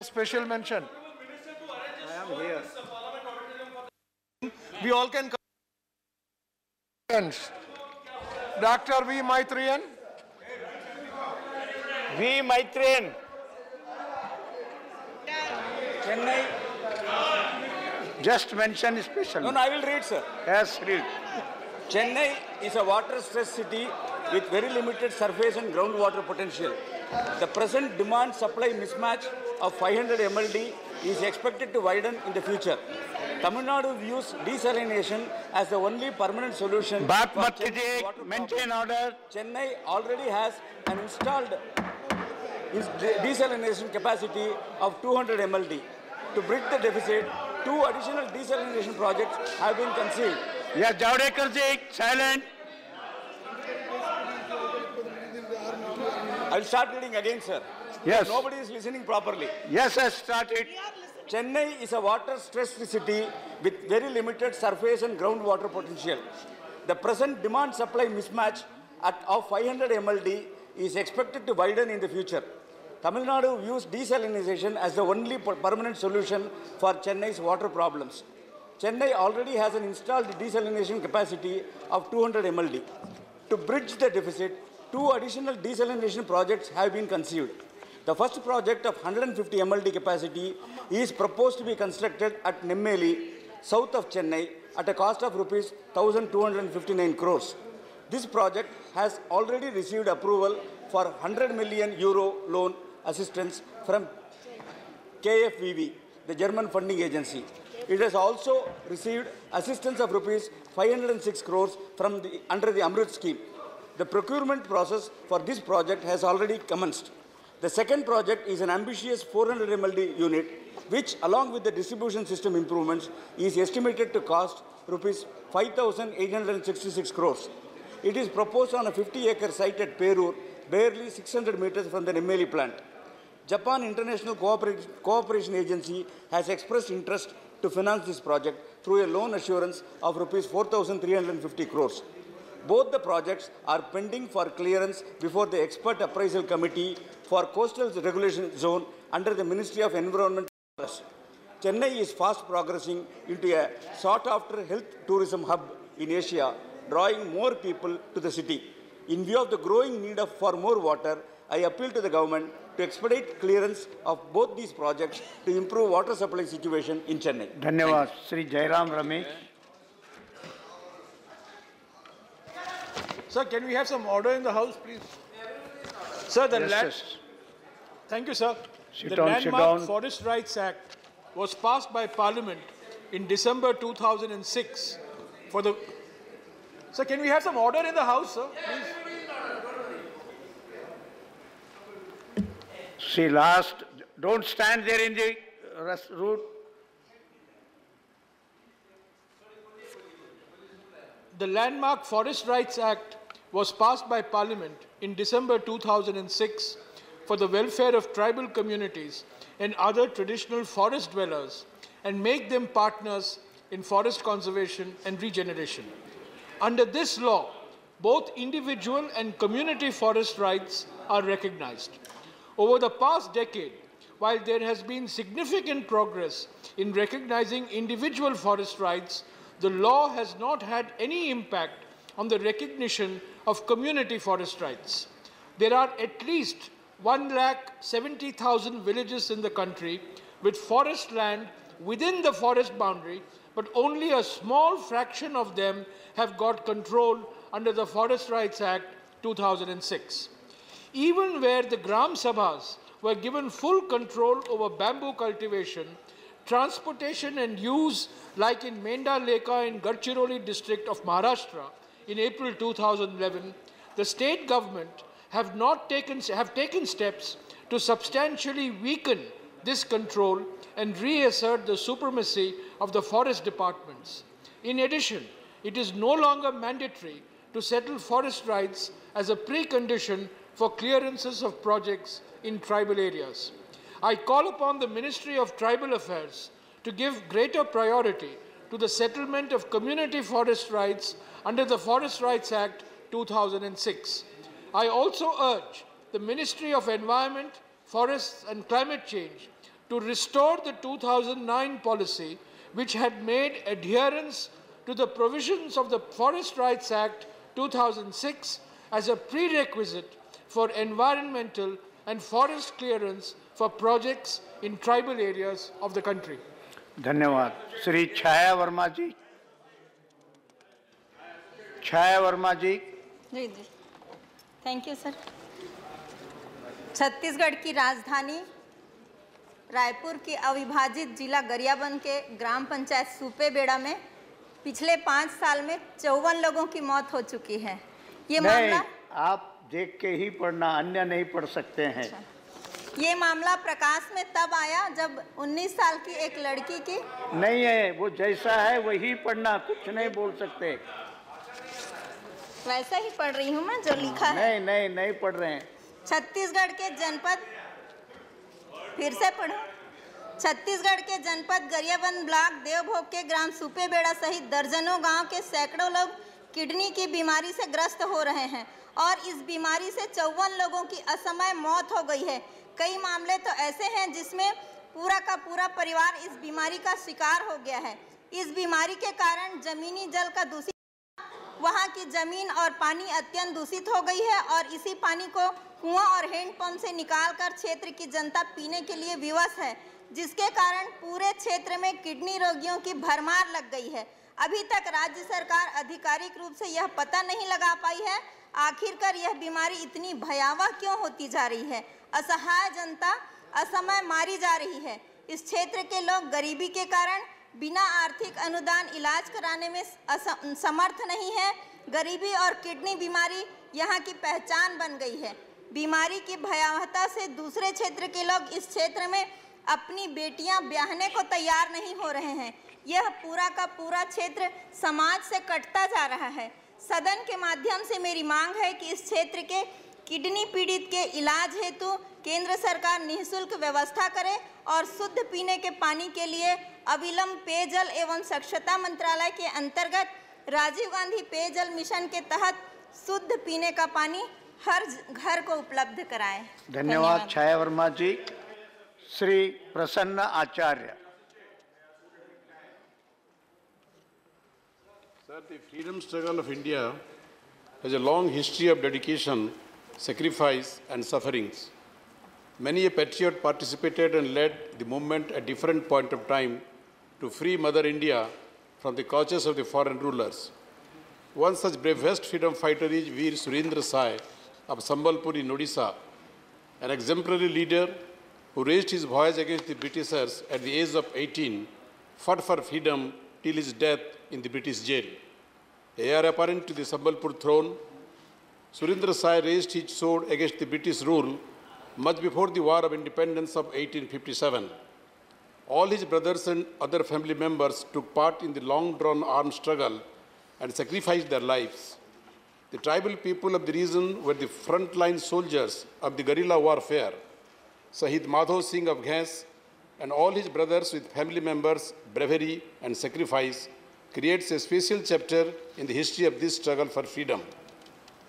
Special mention. I am here. We all can come. Dr. V. Maitriyan. V. Maitriyan. Chennai. Just mention special. No, I will read, sir. Yes, read. Chennai is a water-stressed city with very limited surface and groundwater potential. The present demand-supply mismatch of 500 MLD is expected to widen in the future. Tamil Nadu views desalination as the only permanent solution. Baat mat kijiye, maintain order. Chennai already has an installed desalination capacity of 200 MLD. To bridge the deficit, 2 additional desalination projects have been conceived. Yeah, Javadekar ji, silent. I will start reading again, sir. Yes. Nobody is listening properly. Yes, I started. Chennai is a water-stressed city with very limited surface and groundwater potential. The present demand-supply mismatch of 500 MLD is expected to widen in the future. Tamil Nadu views desalination as the only permanent solution for Chennai's water problems. Chennai already has an installed desalination capacity of 200 MLD. To bridge the deficit, 2 additional desalination projects have been conceived. The first project of 150 MLD capacity is proposed to be constructed at Nemmeli, south of Chennai, at a cost of rupees 1,259 crores. This project has already received approval for 100 million euro loan assistance from KfW, the German funding agency. It has also received assistance of rupees 506 crores under the Amrut scheme. The procurement process for this project has already commenced. The second project is an ambitious 400 MLD unit, which, along with the distribution system improvements, is estimated to cost rupees 5,866 crores. It is proposed on a 50-acre site at Perur, barely 600 meters from the Nemmeli plant. Japan International Cooperation Agency has expressed interest to finance this project through a loan assurance of rupees 4,350 crores. Both the projects are pending for clearance before the Expert Appraisal Committee for Coastal Regulation Zone under the Ministry of Environment. Chennai is fast progressing into a sought-after health tourism hub in Asia, drawing more people to the city. In view of the growing need for more water, I appeal to the government to expedite clearance of both these projects to improve water supply situation in Chennai. Dhanyavad. Sri Jairam Ramesh. Sir, can we have some order in the House, please? Sir, Thank you, sir. The Landmark Forest Rights Act was passed by Parliament in December 2006 for the... Sir, can we have some order in the House, sir, please? See, don't stand there in the route. The Landmark Forest Rights Act was passed by Parliament in December 2006 for the welfare of tribal communities and other traditional forest dwellers and make them partners in forest conservation and regeneration. Under this law, both individual and community forest rights are recognized. Over the past decade, while there has been significant progress in recognizing individual forest rights, the law has not had any impact on the recognition of community forest rights. There are at least 170,000 villages in the country with forest land within the forest boundary, but only a small fraction of them have got control under the Forest Rights Act 2006. Even where the Gram Sabhas were given full control over bamboo cultivation, transportation and use, like in Menda Leka in Gadchiroli district of Maharashtra in April 2011, the state government have taken steps to substantially weaken this control and reassert the supremacy of the forest departments. In addition, it is no longer mandatory to settle forest rights as a precondition for clearances of projects in tribal areas. I call upon the Ministry of Tribal Affairs to give greater priority to the settlement of community forest rights under the Forest Rights Act 2006. I also urge the Ministry of Environment, Forests and Climate Change to restore the 2009 policy, which had made adherence to the provisions of the Forest Rights Act 2006 as a prerequisite for environmental and forest clearance for projects in tribal areas of the country. धन्यवाद। श्री छाया वर्मा जी। छाया वर्मा जी। जी जी, thank you sir. Chhattisgarh की राजधानी रायपुर की अविभाजित जिला गरियाबंद के ग्राम पंचायत सुपेबेड़ा में पिछले 5 साल में 54 लोगों की मौत हो चुकी है। ये मामला आप देख के ही पढ़ना, अन्य नहीं पढ़ सकते हैं। अच्छा। ये मामला प्रकाश में तब आया जब 19 साल की एक लड़की की नहीं है, वो जैसा है वही पढ़ना, कुछ नहीं बोल सकते। वैसा ही पढ़ रही हूँ मैं जो लिखा है। नहीं पढ़ रहे हैं। छत्तीसगढ़ के जनपद, फिर से पढ़ो। छत्तीसगढ़ के जनपद गरियाबंद ब्लॉक देवभोग के ग्राम सुपेबेड़ा सहित दर्जनों गांव के सैकड़ों लोग किडनी की बीमारी से ग्रस्त हो रहे हैं और इस बीमारी से 54 लोगों की असमय मौत हो गई है। कई मामले तो ऐसे हैं जिसमें पूरा का पूरा परिवार इस बीमारी का शिकार हो गया है। इस बीमारी के कारण जमीनी जल का दूषित, वहाँ की जमीन और पानी अत्यंत दूषित हो गई है और इसी पानी को कुआं और हैंडपंप से निकालकर क्षेत्र की जनता पीने के लिए विवश है, जिसके कारण पूरे क्षेत्र में किडनी रोगियों की भरमार लग गई है। अभी तक राज्य सरकार आधिकारिक रूप से यह पता नहीं लगा पाई है आखिरकार यह बीमारी इतनी भयावह क्यों होती जा रही है। असहाय जनता असमय मारी जा रही है। इस क्षेत्र के लोग गरीबी के कारण बिना आर्थिक अनुदान इलाज कराने में समर्थ नहीं है। गरीबी और किडनी बीमारी यहाँ की पहचान बन गई है। बीमारी की भयावहता से दूसरे क्षेत्र के लोग इस क्षेत्र में अपनी बेटियां ब्याहने को तैयार नहीं हो रहे हैं। यह पूरा का पूरा क्षेत्र समाज से कटता जा रहा है। सदन के माध्यम से मेरी मांग है कि इस क्षेत्र के किडनी पीड़ित के इलाज हेतु केंद्र सरकार निःशुल्क व्यवस्था करे और शुद्ध पीने के पानी के लिए अविलंब पेयजल एवं स्वच्छता मंत्रालय के अंतर्गत राजीव गांधी पेयजल मिशन के तहत शुद्ध पीने का पानी हर घर को उपलब्ध कराएं। धन्यवाद छाया वर्मा जी। श्री प्रसन्न आचार्य। Sir, the freedom struggle of India has a long history of dedication, sacrifice and sufferings. Many a patriot participated and led the movement at different point of time to free Mother India from the clutches of the foreign rulers. One such bravest freedom fighter is Veer Surendra Sai of Sambalpur in Odisha, an exemplary leader who raised his voice against the Britishers at the age of 18, fought for freedom till his death in the British jail. Heir apparent to the Sambalpur throne, Surendra Sai raised his sword against the British rule much before the War of Independence of 1857. All his brothers and other family members took part in the long-drawn armed struggle and sacrificed their lives. The tribal people of the region were the frontline soldiers of the guerrilla warfare. Shahid Madhav Singh of Ghais and all his brothers with family members' bravery and sacrifice creates a special chapter in the history of this struggle for freedom.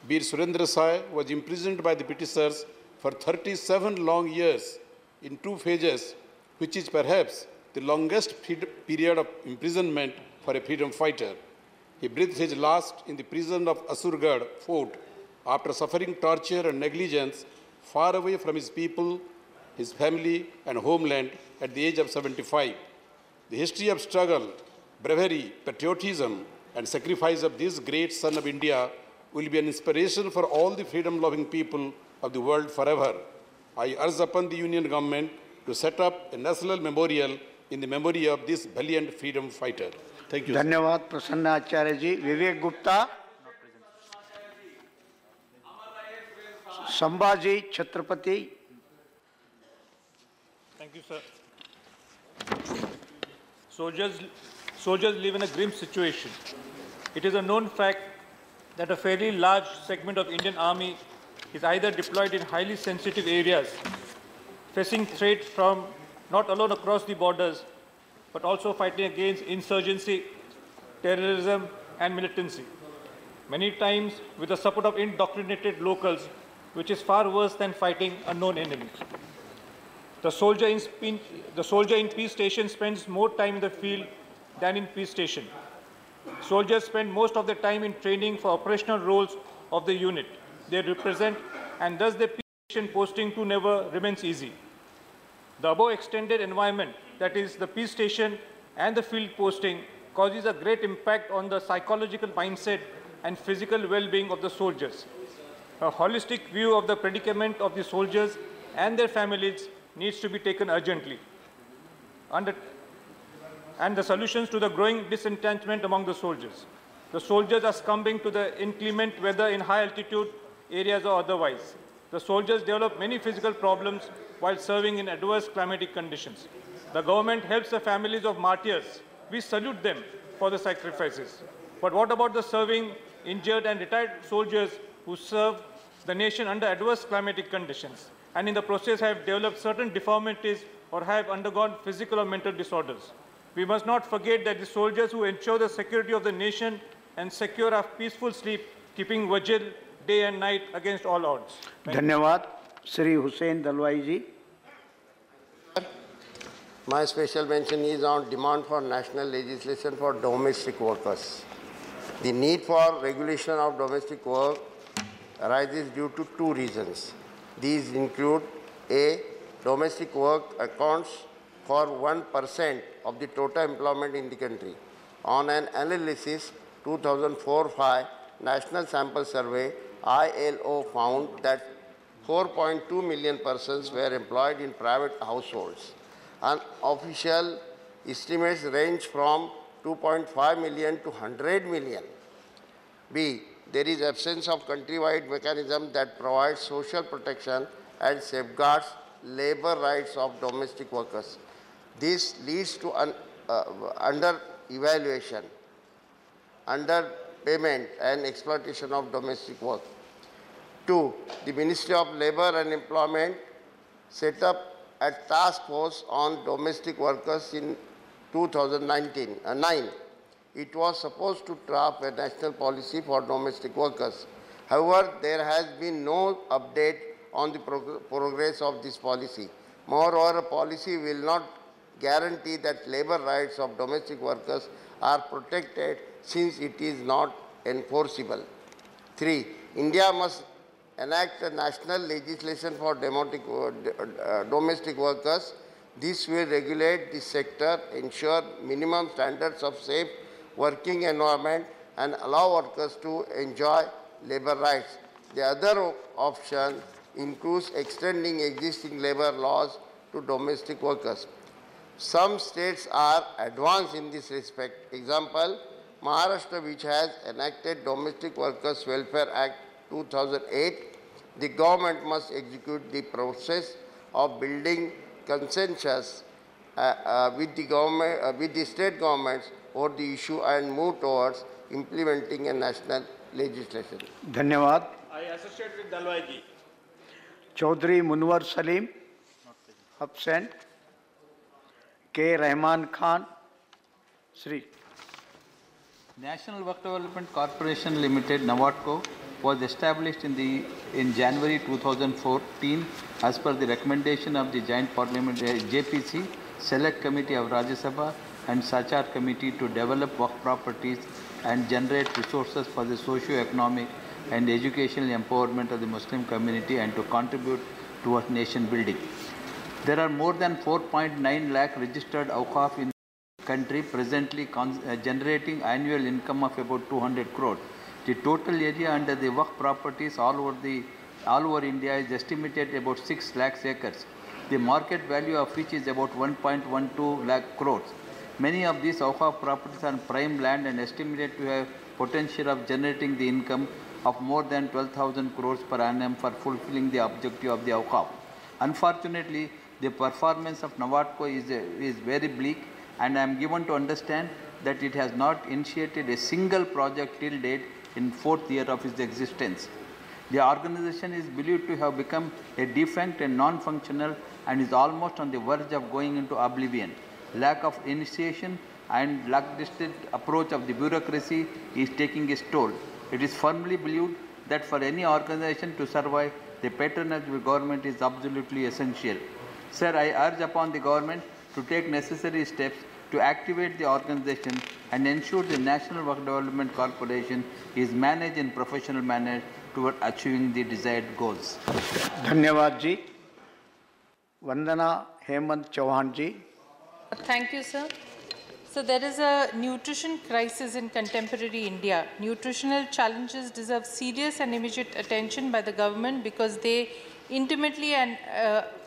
Veer Surendra Sai was imprisoned by the Britishers for 37 long years in 2 phases, which is perhaps the longest period of imprisonment for a freedom fighter. He breathed his last in the prison of Asurgarh fort after suffering torture and negligence far away from his people, his family and homeland at the age of 75. The history of struggle, bravery, patriotism and sacrifice of this great son of India will be an inspiration for all the freedom-loving people of the world forever. I urge upon the Union government to set up a national memorial in the memory of this valiant freedom fighter. Thank you. धन्यवाद प्रसन्न आचार्य जी। विवेक Gupta. Sambhaji Chhatrapati. Thank you, sir. Soldiers live in a grim situation. It is a known fact that a fairly large segment of Indian Army is either deployed in highly sensitive areas, facing threats from not alone across the borders, but also fighting against insurgency, terrorism, and militancy. Many times with the support of indoctrinated locals, which is far worse than fighting unknown enemies. The soldier in peace station spends more time in the field than in peace station. Soldiers spend most of their time in training for operational roles of the unit they represent, and thus their peace station posting too never remains easy. The above extended environment, that is the peace station and the field posting, causes a great impact on the psychological mindset and physical well-being of the soldiers. A holistic view of the predicament of the soldiers and their families needs to be taken urgently. And the solutions to the growing disenchantment among the soldiers. The soldiers are succumbing to the inclement weather in high altitude areas or otherwise. The soldiers develop many physical problems while serving in adverse climatic conditions. The government helps the families of martyrs. We salute them for the sacrifices. But what about the serving, injured and retired soldiers who serve the nation under adverse climatic conditions and in the process have developed certain deformities or have undergone physical or mental disorders? We must not forget that the soldiers who ensure the security of the nation and secure our peaceful sleep, keeping vigil day and night against all odds. धन्यवाद. श्री हुसैन दलवाई जी. My special mention is on demand for national legislation for domestic workers. The need for regulation of domestic work arises due to two reasons. These include: A, domestic work accounts for 1% of the total employment in the country. On an analysis, 2004-05 National Sample Survey, ILO found that 4.2 million persons were employed in private households. Unofficial estimates range from 2.5 million to 100 million. B, there is absence of countrywide mechanism that provides social protection and safeguards labor rights of domestic workers. This leads to under-evaluation, underpayment and exploitation of domestic work. 2, the Ministry of Labour and Employment set up a task force on domestic workers in 2009. It was supposed to draft a national policy for domestic workers. However, there has been no update on the progress of this policy. Moreover, a policy will not guarantee that labor rights of domestic workers are protected since it is not enforceable. 3, India must enact a national legislation for domestic workers. This will regulate the sector, ensure minimum standards of safe working environment, and allow workers to enjoy labor rights. The other option includes extending existing labor laws to domestic workers. Some states are advanced in this respect. Example, Maharashtra, which has enacted Domestic Workers Welfare Act 2008, the government must execute the process of building consensus with the state governments over the issue and move towards implementing a national legislation. धन्यवाद. I associate with Dalwai ji. Chaudhary Munawar Salim, absent. K. Rahman Khan, Shri. National Work Development Corporation Limited, NAWATCO, was established in January 2014 as per the recommendation of the Joint Parliament JPC, Select Committee of Rajya Sabha and Sachar Committee to develop work properties and generate resources for the socio-economic and educational empowerment of the Muslim community and to contribute towards nation building. There are more than 4.9 lakh registered awqaf in the country, presently generating annual income of about 200 crore. The total area under the waqf properties all over India is estimated about 6 lakh acres, the market value of which is about 1.12 lakh crores. Many of these awqaf properties are prime land and estimated to have potential of generating the income of more than 12,000 crores per annum for fulfilling the objective of the awqaf. Unfortunately, the performance of NAWATCO is very bleak, and I am given to understand that it has not initiated a single project till date in 4th year of its existence. The organization is believed to have become a defunct and non-functional and is almost on the verge of going into oblivion. Lack of initiation and lackluster approach of the bureaucracy is taking its toll. It is firmly believed that for any organization to survive, the patronage of the government is absolutely essential. Sir, I urge upon the government to take necessary steps to activate the organization and ensure the National Work Development Corporation is managed in professional manner toward achieving the desired goals. धन्यवाद जी. वंदना हेमंत चौहान जी. Thank you, sir. So there is a nutrition crisis in contemporary India. Nutritional challenges deserve serious and immediate attention by the government because they intimately and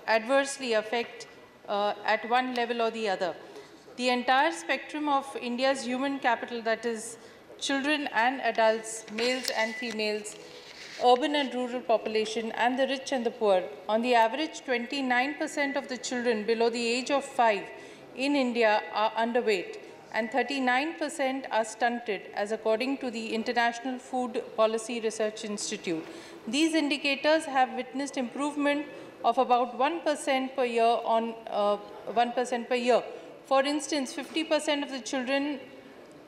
adversely affect at one level or the other the entire spectrum of India's human capital, that is children and adults, males and females, urban and rural population, and the rich and the poor. On the average, 29% of the children below the age of 5 in India are underweight and 39% are stunted, as according to the International Food Policy Research Institute. These indicators have witnessed improvement of about 1% per year on 1% per year. For instance, 50% of the children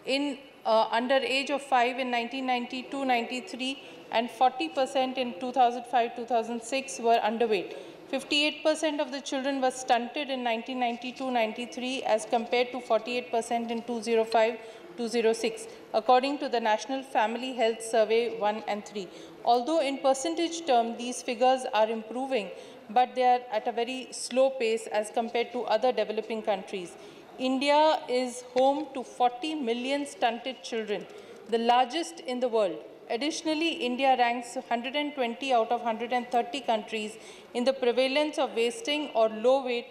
in under age of 5 in 1992-93 and 40% in 2005-2006 were underweight. 58% of the children were stunted in 1992-93 as compared to 48% in 2005-2006, according to the National Family Health Survey 1 and 3. Although in percentage terms these figures are improving, but they are at a very slow pace as compared to other developing countries. India is home to 40 million stunted children, the largest in the world. Additionally, India ranks 120 out of 130 countries in the prevalence of wasting or low weight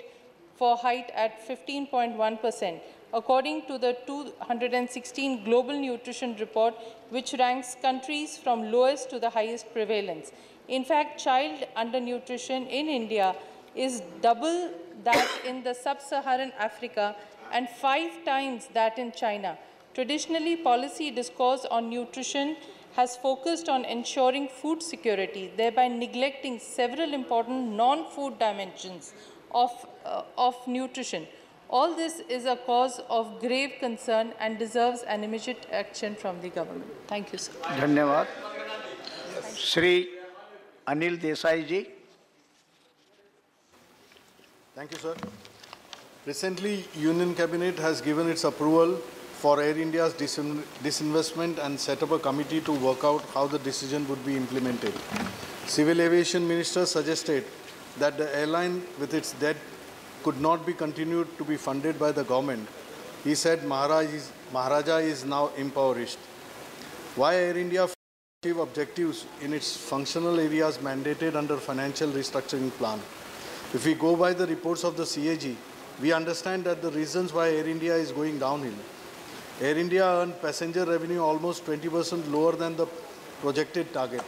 for height at 15.1%, according to the 2016 Global Nutrition Report, which ranks countries from lowest to the highest prevalence. In fact, child undernutrition in India is double that in the sub-Saharan Africa and 5 times that in China. Traditionally, policy discourse on nutrition has focused on ensuring food security, thereby neglecting several important non-food dimensions of nutrition. All this is a cause of grave concern and deserves an immediate action from the government. Thank you, sir. धन्यवाद. श्री अनिल देसाई जी. Thank you, sir. Recently, Union Cabinet has given its approval for Air India's disinvestment and set up a committee to work out how the decision would be implemented. Civil Aviation Minister suggested that the airline with its debt could not be continued to be funded by the government. He said Maharaja is now impoverished. Why Air India achieve objectives in its functional areas mandated under financial restructuring plan? If we go by the reports of the CAG, we understand that the reasons why Air India is going downhill. Air India earned passenger revenue almost 20% lower than the projected target.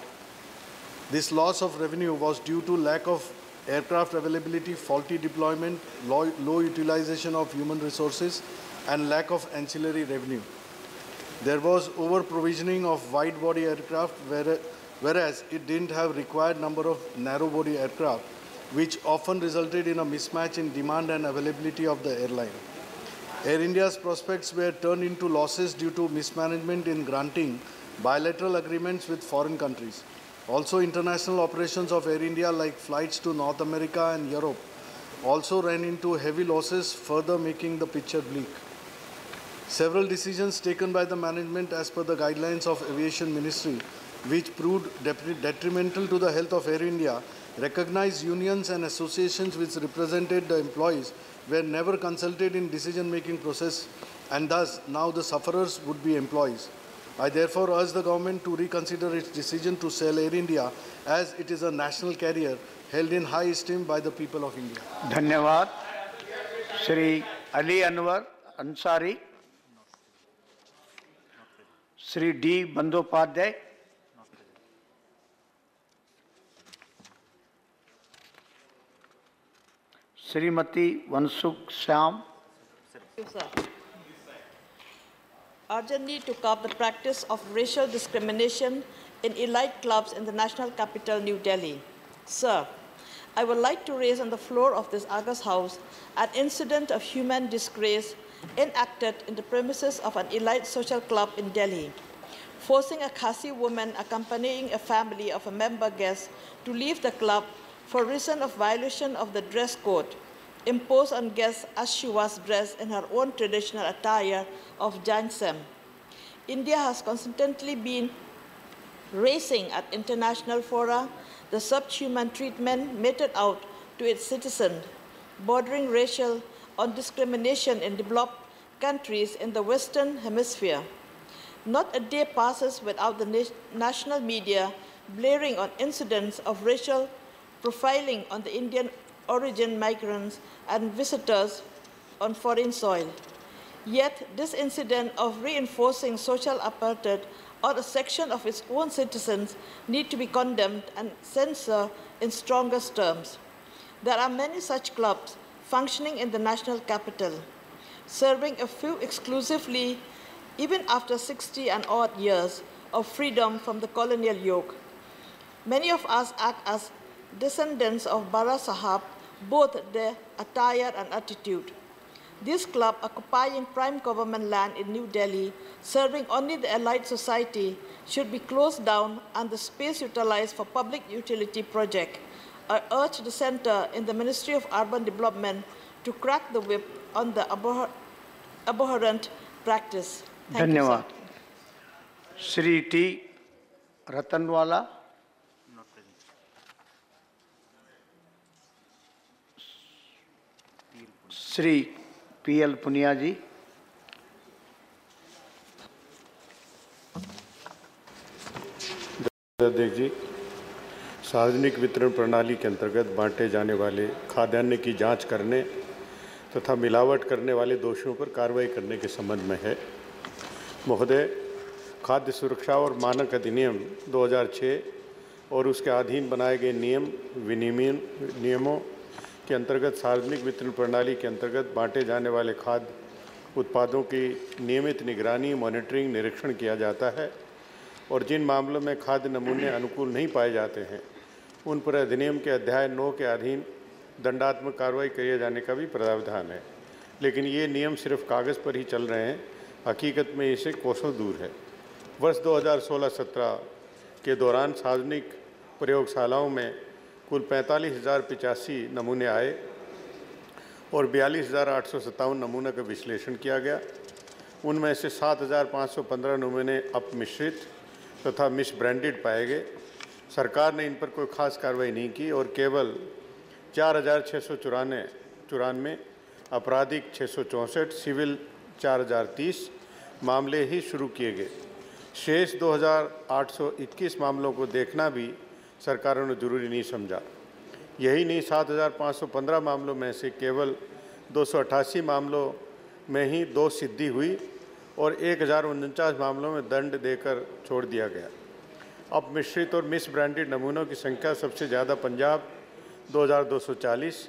This loss of revenue was due to lack of aircraft availability, faulty deployment, low utilization of human resources, and lack of ancillary revenue. There was over-provisioning of wide-body aircraft, whereas it didn't have required number of narrow-body aircraft, which often resulted in a mismatch in demand and availability of the airline. Air India's prospects were turned into losses due to mismanagement in granting bilateral agreements with foreign countries. Also, international operations of Air India, like flights to North America and Europe, also ran into heavy losses, further making the picture bleak. Several decisions taken by the management as per the guidelines of Aviation Ministry, which proved detrimental to the health of Air India, recognized unions and associations which represented the employees were never consulted in decision-making process, and thus now the sufferers would be employees. I therefore urge the government to reconsider its decision to sell Air India, as it is a national carrier held in high esteem by the people of India. धन्यवाद. Shri Ali Anwar Ansari. Shri D Bandopadhyay. Shrimati Wansuk Syiem. Urgent need to curb the practice of racial discrimination in elite clubs in the national capital, New Delhi. Sir, I would like to raise on the floor of this August House an incident of human disgrace enacted in the premises of an elite social club in Delhi, forcing a Khasi woman accompanying a family of a member guest to leave the club for reason of violation of the dress code imposed on guests as she was dressed in her own traditional attire of Jansem. India has consistently been raising at international fora the subhuman treatment meted out to its citizens, bordering racial on discrimination in developed countries in the Western Hemisphere. Not a day passes without the national media blaring on incidents of racial profiling on the Indian origin migrants and visitors on foreign soil. Yet this incident of reinforcing social apartheid or a section of its own citizens need to be condemned and censored in strongest terms. There are many such clubs functioning in the national capital, serving a few exclusively even after 60 and odd years of freedom from the colonial yoke. Many of us act as descendants of Bara Sahab, both their attire and attitude. This club, occupying prime government land in New Delhi, serving only the elite society, should be closed down and the space utilized for public utility project. I urge the Centre in the Ministry of Urban Development to crack the whip on the abhorrent practice. Thank you, sir. Shri T. Ratanwala. Shri P.L. Punia ji. अध्यक्ष जी, सार्वजनिक वितरण प्रणाली के अंतर्गत बांटे जाने वाले खाद्यान्न की जांच करने तथा मिलावट करने वाले दोषियों पर कार्रवाई करने के संबंध में है। महोदय, खाद्य सुरक्षा और मानक अधिनियम 2006 और उसके अधीन बनाए गए नियमों के अंतर्गत सार्वजनिक वितरण प्रणाली के अंतर्गत बांटे जाने वाले खाद्य उत्पादों की नियमित निगरानी, मॉनिटरिंग, निरीक्षण किया जाता है और जिन मामलों में खाद्य नमूने अनुकूल नहीं पाए जाते हैं उन पर अधिनियम के अध्याय 9 के अधीन दंडात्मक कार्रवाई किए जाने का भी प्रावधान है। लेकिन ये नियम सिर्फ कागज़ पर ही चल रहे हैं, हकीकत में इससे कोसों दूर है। वर्ष 2016-17 के दौरान सार्वजनिक प्रयोगशालाओं में कुल 45,085 नमूने आए और 42,857 नमूनों का विश्लेषण किया गया। उनमें से 7,515 नमूने अपमिश्रित तथा मिसब्रांडेड पाए गए। सरकार ने इन पर कोई खास कार्रवाई नहीं की और केवल 4,694 आपराधिक 664, सिविल 4,030 मामले ही शुरू किए गए। शेष 2,821 मामलों को देखना भी सरकारों ने जरूरी नहीं समझा। यही नहीं, 7,515 मामलों में से केवल 288 मामलों में ही दोष सिद्धि हुई और 1,049 मामलों में दंड देकर छोड़ दिया गया। अब मिश्रित और मिसब्रांडेड नमूनों की संख्या सबसे ज़्यादा पंजाब 2,240,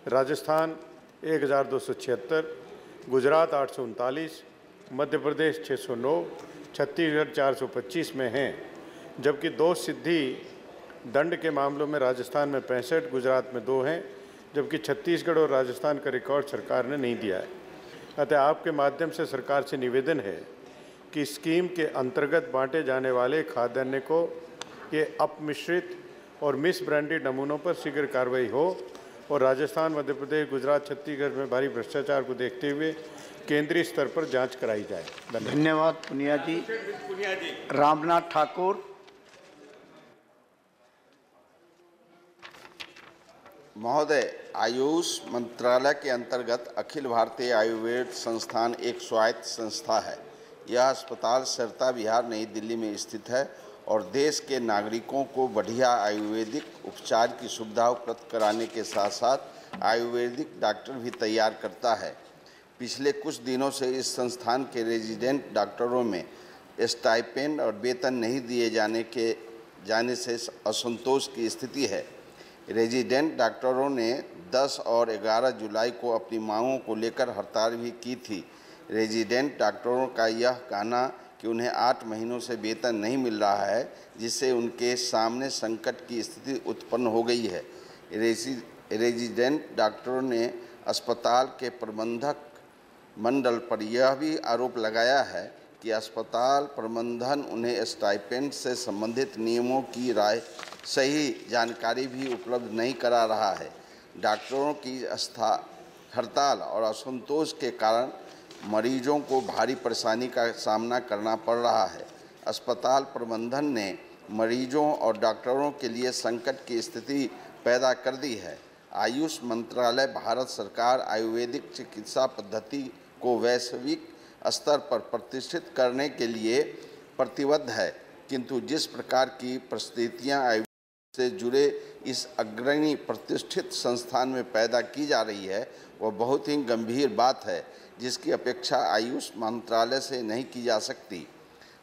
राजस्थान 1,276, गुजरात 839, मध्य प्रदेश 609, छत्तीसगढ़ 425 में हैं, जबकि दोष सिद्धि दंड के मामलों में राजस्थान में 65, गुजरात में 2 हैं, जबकि छत्तीसगढ़ और राजस्थान का रिकॉर्ड सरकार ने नहीं दिया है। अतः आपके माध्यम से सरकार से निवेदन है कि स्कीम के अंतर्गत बांटे जाने वाले खाद्यान्न को के अपमिश्रित और मिसब्रांडेड नमूनों पर शीघ्र कार्रवाई हो और राजस्थान, मध्य प्रदेश, गुजरात, छत्तीसगढ़ में भारी भ्रष्टाचार को देखते हुए केंद्रीय स्तर पर जांच कराई जाए। धन्यवाद पुनिया जी। रामनाथ ठाकुर। महोदय, आयुष मंत्रालय के अंतर्गत अखिल भारतीय आयुर्वेद संस्थान एक स्वायत्त संस्था है। यह अस्पताल सरता विहार, नई दिल्ली में स्थित है और देश के नागरिकों को बढ़िया आयुर्वेदिक उपचार की सुविधा उपलब्ध कराने के साथ साथ आयुर्वेदिक डॉक्टर भी तैयार करता है। पिछले कुछ दिनों से इस संस्थान के रेजिडेंट डॉक्टरों में स्टाइपेंड और वेतन नहीं दिए जाने से असंतोष की स्थिति है। रेजिडेंट डॉक्टरों ने 10 और 11 जुलाई को अपनी मांगों को लेकर हड़ताल भी की थी। रेजिडेंट डॉक्टरों का यह कहना कि उन्हें 8 महीनों से वेतन नहीं मिल रहा है, जिससे उनके सामने संकट की स्थिति उत्पन्न हो गई है। रेजिडेंट डॉक्टरों ने अस्पताल के प्रबंधक मंडल पर यह भी आरोप लगाया है कि अस्पताल प्रबंधन उन्हें स्टाइपेंड से संबंधित नियमों की सही जानकारी भी उपलब्ध नहीं करा रहा है। डॉक्टरों की हड़ताल और असंतोष के कारण मरीजों को भारी परेशानी का सामना करना पड़ रहा है। अस्पताल प्रबंधन ने मरीजों और डॉक्टरों के लिए संकट की स्थिति पैदा कर दी है। आयुष मंत्रालय भारत सरकार आयुर्वेदिक चिकित्सा पद्धति को वैश्विक स्तर पर प्रतिष्ठित करने के लिए प्रतिबद्ध है, किंतु जिस प्रकार की परिस्थितियां आयुर्वेद से जुड़े इस अग्रणी प्रतिष्ठित संस्थान में पैदा की जा रही है वह बहुत ही गंभीर बात है, जिसकी अपेक्षा आयुष मंत्रालय से नहीं की जा सकती।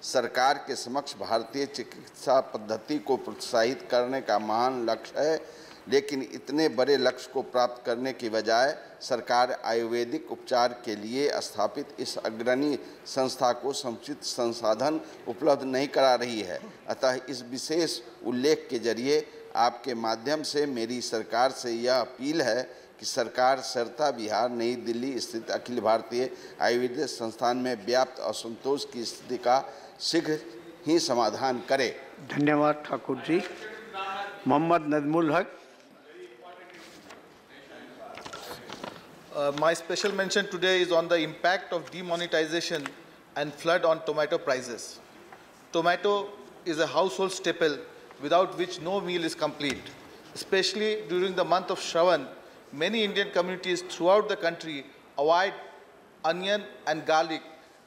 सरकार के समक्ष भारतीय चिकित्सा पद्धति को प्रोत्साहित करने का महान लक्ष्य है, लेकिन इतने बड़े लक्ष्य को प्राप्त करने की बजाय सरकार आयुर्वेदिक उपचार के लिए स्थापित इस अग्रणी संस्था को समुचित संसाधन उपलब्ध नहीं करा रही है। अतः इस विशेष उल्लेख के जरिए आपके माध्यम से मेरी सरकार से यह अपील है कि सरकार सरता बिहार नई दिल्ली स्थित अखिल भारतीय आयुर्वेदिक संस्थान में व्याप्त असंतोष की स्थिति का शीघ्र ही समाधान करे। धन्यवाद ठाकुर जी। मोहम्मद नजमुल हक। My special mention today is on the impact of demonetization and flood on tomato prices. Tomato is a household staple without which no meal is complete. Especially during the month of Shravan, many Indian communities throughout the country avoid onion and garlic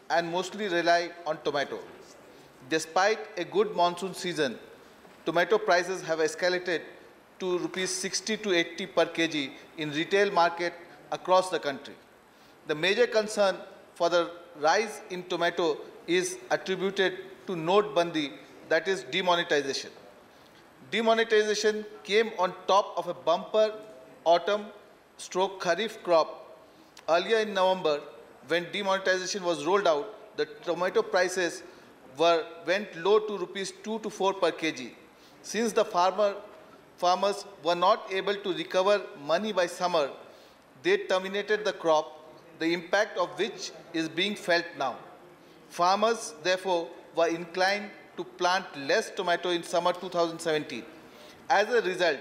and mostly rely on tomato. Despite a good monsoon season, tomato prices have escalated to rupees 60 to 80 per kg in retail market across the country. The major concern for the rise in tomato is attributed to Note Bandi, that is demonetization. Demonetization came on top of a bumper autumn/Kharif crop. Earlier in November, when demonetization was rolled out, the tomato prices went low to rupees 2 to 4 per kg. Since the farmers were not able to recover money by summer, they terminated the crop, the impact of which is being felt now. Farmers, therefore, were inclined to plant less tomato in summer 2017. As a result,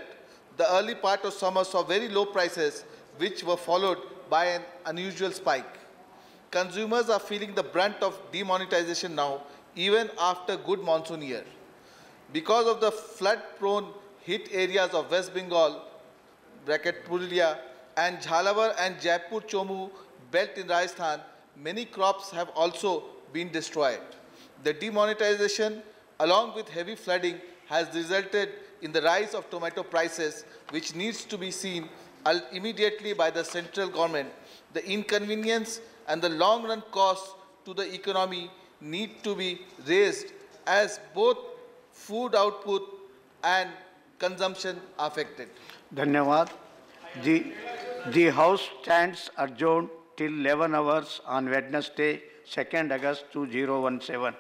the early part of summer saw very low prices, which were followed by an unusual spike. Consumers are feeling the brunt of demonetization now, even after good monsoon year. Because of the flood-prone hit areas of West Bengal, Purulia, and Jhalawar and Jaipur Chomu belt in Rajasthan, many crops have also been destroyed. The demonetization, along with heavy flooding, has resulted in the rise of tomato prices, which needs to be seen immediately by the central government. The inconvenience and the long-run costs to the economy need to be raised, as both food output and consumption are affected. Dhanyawad. The House stands adjourned till 11 hours on Wednesday, 2nd August 2017.